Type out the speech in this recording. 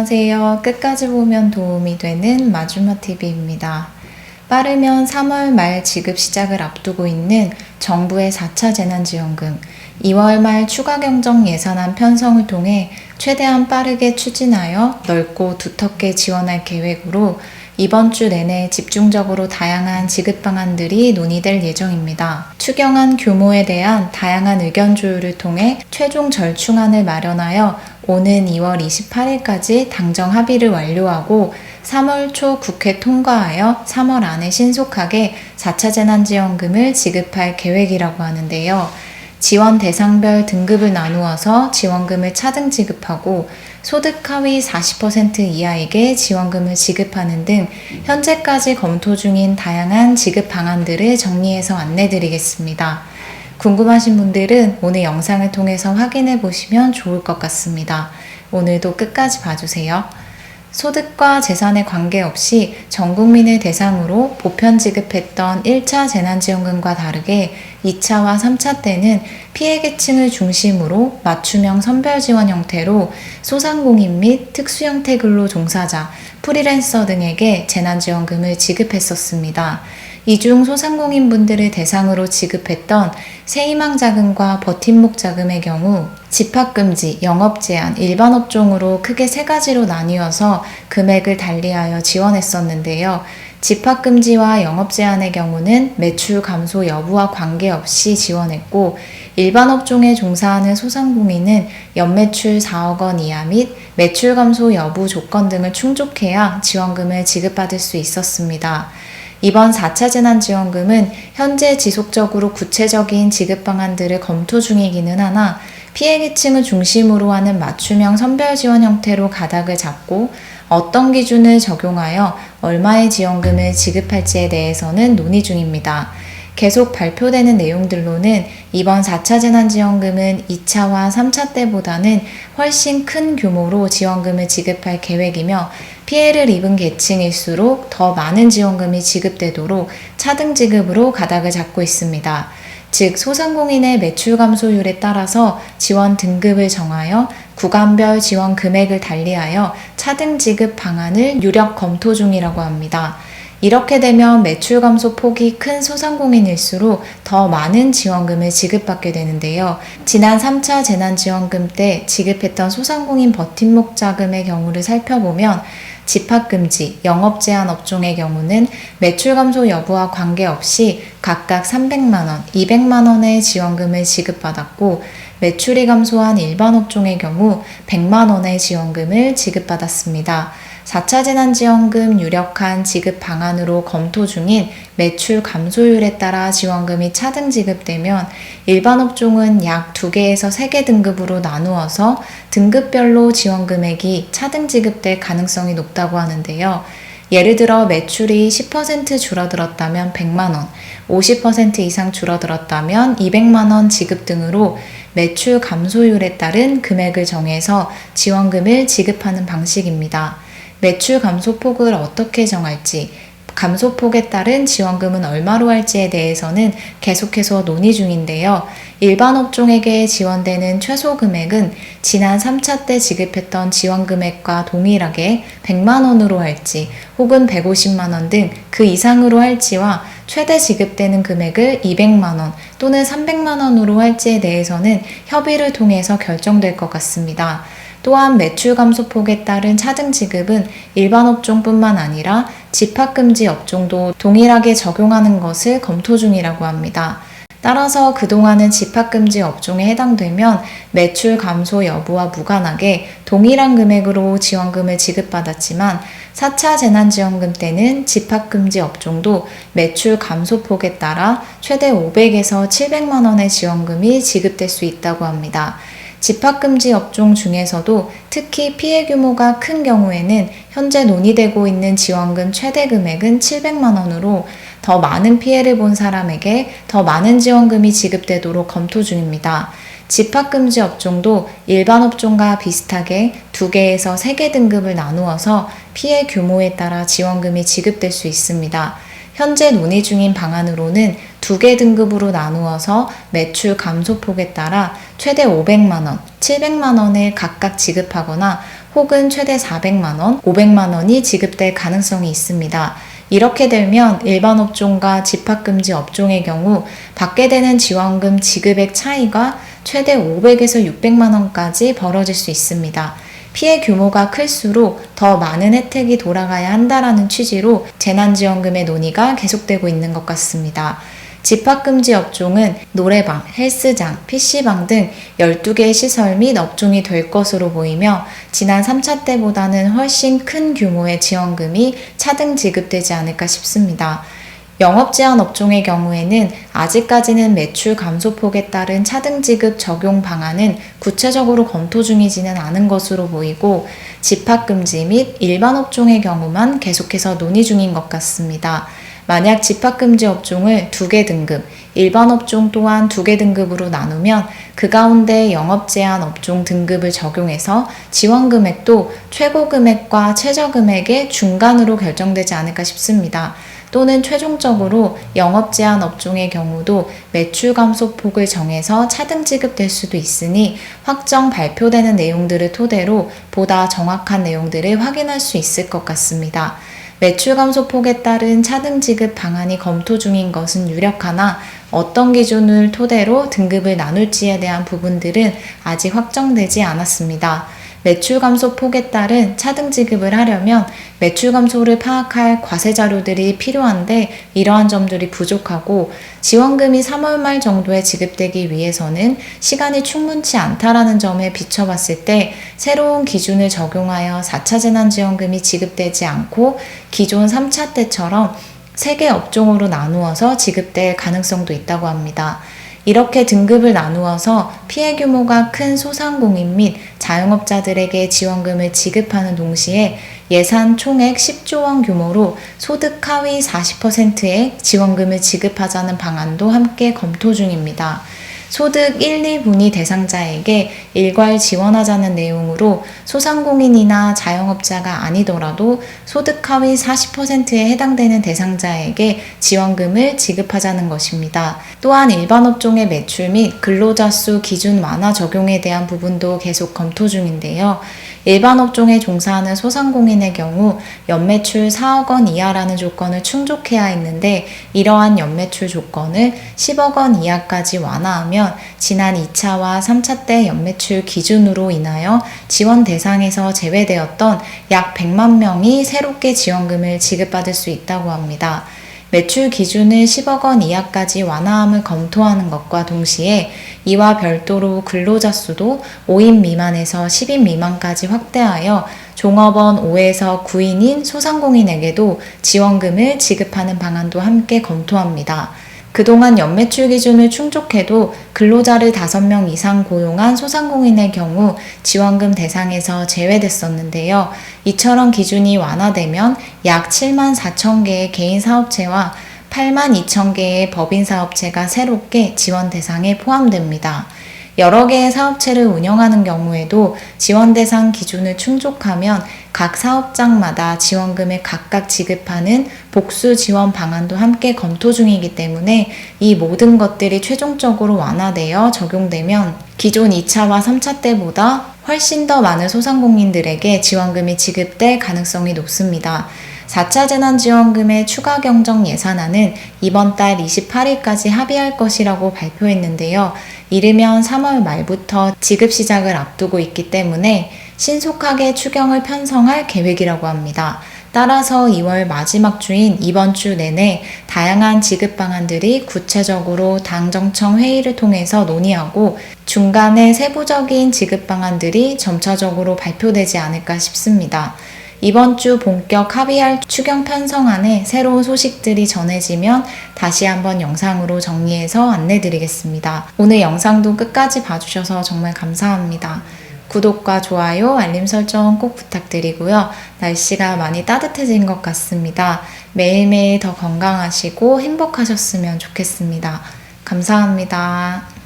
안녕하세요. 끝까지 보면 도움이 되는 마주마TV입니다. 빠르면 3월 말 지급 시작을 앞두고 있는 정부의 4차 재난지원금, 2월 말 추가 경정 예산안 편성을 통해 최대한 빠르게 추진하여 넓고 두텁게 지원할 계획으로 이번 주 내내 집중적으로 다양한 지급 방안들이 논의될 예정입니다. 추경안 규모에 대한 다양한 의견 조율을 통해 최종 절충안을 마련하여 오는 2월 28일까지 당정 합의를 완료하고 3월 초 국회 통과하여 3월 안에 신속하게 4차 재난지원금을 지급할 계획이라고 하는데요. 지원 대상별 등급을 나누어서 지원금을 차등 지급하고 소득 하위 40% 이하에게 지원금을 지급하는 등 현재까지 검토 중인 다양한 지급 방안들을 정리해서 안내드리겠습니다. 궁금하신 분들은 오늘 영상을 통해서 확인해 보시면 좋을 것 같습니다. 오늘도 끝까지 봐주세요. 소득과 재산에 관계없이 전 국민을 대상으로 보편 지급했던 1차 재난지원금과 다르게 2차와 3차 때는 피해계층을 중심으로 맞춤형 선별지원 형태로 소상공인 및 특수형태 근로 종사자, 프리랜서 등에게 재난지원금을 지급했었습니다. 이 중 소상공인분들을 대상으로 지급했던 새희망자금과 버팀목자금의 경우 집합금지, 영업제한, 일반업종으로 크게 세 가지로 나뉘어서 금액을 달리하여 지원했었는데요. 집합금지와 영업제한의 경우는 매출 감소 여부와 관계없이 지원했고 일반업종에 종사하는 소상공인은 연매출 4억 원 이하 및 매출 감소 여부 조건 등을 충족해야 지원금을 지급받을 수 있었습니다. 이번 4차 재난지원금은 현재 지속적으로 구체적인 지급 방안들을 검토 중이기는 하나 피해계층을 중심으로 하는 맞춤형 선별지원 형태로 가닥을 잡고 어떤 기준을 적용하여 얼마의 지원금을 지급할지에 대해서는 논의 중입니다. 계속 발표되는 내용들로는 이번 4차 재난지원금은 2차와 3차 때보다는 훨씬 큰 규모로 지원금을 지급할 계획이며 피해를 입은 계층일수록 더 많은 지원금이 지급되도록 차등 지급으로 가닥을 잡고 있습니다. 즉 소상공인의 매출 감소율에 따라서 지원 등급을 정하여 구간별 지원 금액을 달리하여 차등 지급 방안을 유력 검토 중이라고 합니다. 이렇게 되면 매출 감소 폭이 큰 소상공인일수록 더 많은 지원금을 지급받게 되는데요. 지난 3차 재난지원금 때 지급했던 소상공인 버팀목 자금의 경우를 살펴보면 집합금지, 영업제한 업종의 경우는 매출 감소 여부와 관계없이 각각 300만원, 200만원의 지원금을 지급받았고 매출이 감소한 일반업종의 경우 100만원의 지원금을 지급받았습니다. 4차 재난지원금 유력한 지급 방안으로 검토 중인 매출 감소율에 따라 지원금이 차등 지급되면 일반 업종은 약 2개에서 3개 등급으로 나누어서 등급별로 지원 금액이 차등 지급될 가능성이 높다고 하는데요. 예를 들어 매출이 10% 줄어들었다면 100만원, 50% 이상 줄어들었다면 200만원 지급 등으로 매출 감소율에 따른 금액을 정해서 지원금을 지급하는 방식입니다. 매출 감소폭을 어떻게 정할지, 감소폭에 따른 지원금은 얼마로 할지에 대해서는 계속해서 논의 중인데요. 일반 업종에게 지원되는 최소 금액은 지난 3차 때 지급했던 지원 금액과 동일하게 100만 원으로 할지 혹은 150만 원 등 그 이상으로 할지와 최대 지급되는 금액을 200만 원 또는 300만 원으로 할지에 대해서는 협의를 통해서 결정될 것 같습니다. 또한 매출 감소폭에 따른 차등 지급은 일반 업종뿐만 아니라 집합금지 업종도 동일하게 적용하는 것을 검토 중이라고 합니다. 따라서 그동안은 집합금지 업종에 해당되면 매출 감소 여부와 무관하게 동일한 금액으로 지원금을 지급받았지만 4차 재난지원금 때는 집합금지 업종도 매출 감소폭에 따라 최대 500에서 700만 원의 지원금이 지급될 수 있다고 합니다. 집합금지 업종 중에서도 특히 피해 규모가 큰 경우에는 현재 논의되고 있는 지원금 최대 금액은 700만 원으로 더 많은 피해를 본 사람에게 더 많은 지원금이 지급되도록 검토 중입니다. 집합금지 업종도 일반 업종과 비슷하게 2개에서 3개 등급을 나누어서 피해 규모에 따라 지원금이 지급될 수 있습니다. 현재 논의 중인 방안으로는 2개 등급으로 나누어서 매출 감소폭에 따라 최대 500만원, 700만원을 각각 지급하거나 혹은 최대 400만 원, 500만 원이 지급될 가능성이 있습니다. 이렇게 되면 일반 업종과 집합금지 업종의 경우 받게 되는 지원금 지급액 차이가 최대 500에서 600만 원까지 벌어질 수 있습니다. 피해 규모가 클수록 더 많은 혜택이 돌아가야 한다라는 취지로 재난지원금의 논의가 계속되고 있는 것 같습니다. 집합금지 업종은 노래방, 헬스장, PC방 등 12개의 시설 및 업종이 될 것으로 보이며 지난 3차 때보다는 훨씬 큰 규모의 지원금이 차등 지급되지 않을까 싶습니다. 영업 제한 업종의 경우에는 아직까지는 매출 감소폭에 따른 차등 지급 적용 방안은 구체적으로 검토 중이지는 않은 것으로 보이고 집합금지 및 일반 업종의 경우만 계속해서 논의 중인 것 같습니다. 만약 집합금지 업종을 2개 등급, 일반 업종 또한 2개 등급으로 나누면 그 가운데 영업 제한 업종 등급을 적용해서 지원 금액도 최고 금액과 최저 금액의 중간으로 결정되지 않을까 싶습니다. 또는 최종적으로 영업 제한 업종의 경우도 매출 감소폭을 정해서 차등 지급될 수도 있으니 확정 발표되는 내용들을 토대로 보다 정확한 내용들을 확인할 수 있을 것 같습니다. 매출 감소폭에 따른 차등 지급 방안이 검토 중인 것은 유력하나 어떤 기준을 토대로 등급을 나눌지에 대한 부분들은 아직 확정되지 않았습니다. 매출 감소 폭에 따른 차등 지급을 하려면 매출 감소를 파악할 과세 자료들이 필요한데 이러한 점들이 부족하고 지원금이 3월 말 정도에 지급되기 위해서는 시간이 충분치 않다라는 점에 비춰봤을 때 새로운 기준을 적용하여 4차 재난지원금이 지급되지 않고 기존 3차 때처럼 3개 업종으로 나누어서 지급될 가능성도 있다고 합니다. 이렇게 등급을 나누어서 피해 규모가 큰 소상공인 및 자영업자들에게 지원금을 지급하는 동시에 예산 총액 10조 원 규모로 소득 하위 40%의 지원금을 지급하자는 방안도 함께 검토 중입니다. 소득 1, 2분위 대상자에게 일괄 지원하자는 내용으로 소상공인이나 자영업자가 아니더라도 소득 하위 40%에 해당되는 대상자에게 지원금을 지급하자는 것입니다. 또한 일반 업종의 매출 및 근로자 수 기준 완화 적용에 대한 부분도 계속 검토 중인데요. 일반 업종에 종사하는 소상공인의 경우 연매출 4억 원 이하라는 조건을 충족해야 했는데 이러한 연매출 조건을 10억 원 이하까지 완화하면 지난 2차와 3차 때 연매출 기준으로 인하여 지원 대상에서 제외되었던 약 100만 명이 새롭게 지원금을 지급받을 수 있다고 합니다. 매출 기준을 10억 원 이하까지 완화함을 검토하는 것과 동시에 이와 별도로 근로자 수도 5인 미만에서 10인 미만까지 확대하여 종업원 5에서 9인인 소상공인에게도 지원금을 지급하는 방안도 함께 검토합니다. 그동안 연매출 기준을 충족해도 근로자를 5명 이상 고용한 소상공인의 경우 지원금 대상에서 제외됐었는데요. 이처럼 기준이 완화되면 약 7만 4천 개의 개인 사업체와 8만 2천 개의 법인 사업체가 새롭게 지원 대상에 포함됩니다. 여러 개의 사업체를 운영하는 경우에도 지원 대상 기준을 충족하면 각 사업장마다 지원금을 각각 지급하는 복수 지원 방안도 함께 검토 중이기 때문에 이 모든 것들이 최종적으로 완화되어 적용되면 기존 2차와 3차 때보다 훨씬 더 많은 소상공인들에게 지원금이 지급될 가능성이 높습니다. 4차 재난지원금의 추가 경정 예산안은 이번 달 28일까지 합의할 것이라고 발표했는데요. 이르면 3월 말부터 지급 시작을 앞두고 있기 때문에 신속하게 추경을 편성할 계획이라고 합니다. 따라서 2월 마지막 주인 이번 주 내내 다양한 지급 방안들이 구체적으로 당정청 회의를 통해서 논의하고 중간에 세부적인 지급 방안들이 점차적으로 발표되지 않을까 싶습니다. 이번 주 본격 합의할 추경 편성안에 새로운 소식들이 전해지면 다시 한번 영상으로 정리해서 안내드리겠습니다. 오늘 영상도 끝까지 봐주셔서 정말 감사합니다. 구독과 좋아요, 알림 설정 꼭 부탁드리고요. 날씨가 많이 따뜻해진 것 같습니다. 매일매일 더 건강하시고 행복하셨으면 좋겠습니다. 감사합니다.